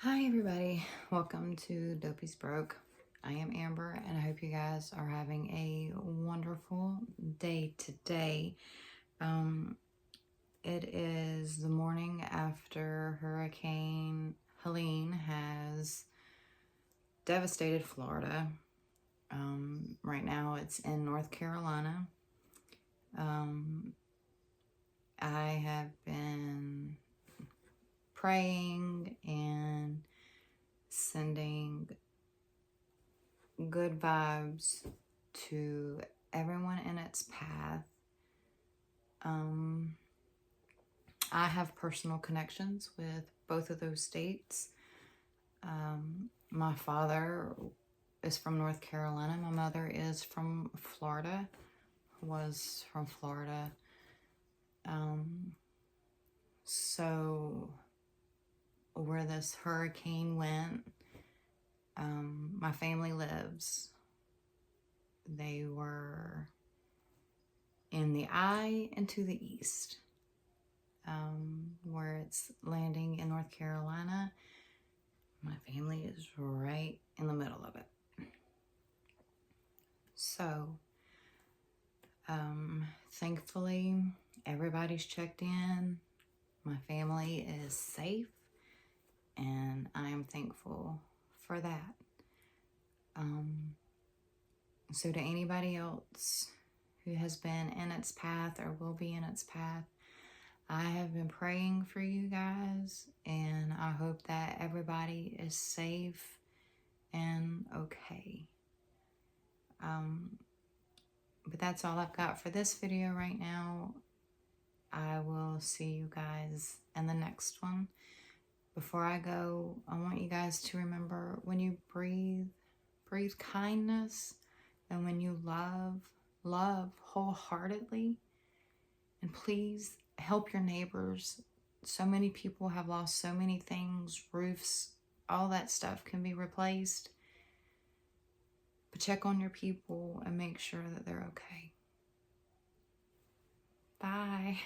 Hi everybody, welcome to Dopey's Broke. I am Amber and I hope you guys are having a wonderful day today. It is the morning after Hurricane Helene has devastated Florida. Right now it's in North Carolina. I have been praying and sending good vibes to everyone in its path. I have personal connections with both of those states. My father is from North Carolina. My mother is from Florida, was from Florida. So where this hurricane went, my family lives. They were in the eye and to the east, where it's landing in North Carolina. My family is right in the middle of it. So, thankfully, everybody's checked in. My family is safe, and I am thankful for that. So to anybody else who has been in its path or will be in its path, I have been praying for you guys, and I hope that everybody is safe and okay. But that's all I've got for this video right now. I will see you guys in the next one. Before I go, I want you guys to remember, when you breathe kindness, and when you love wholeheartedly. And please help your neighbors. So many people have lost so many things, roofs, all that stuff can be replaced. But check on your people and make sure that they're okay. Bye.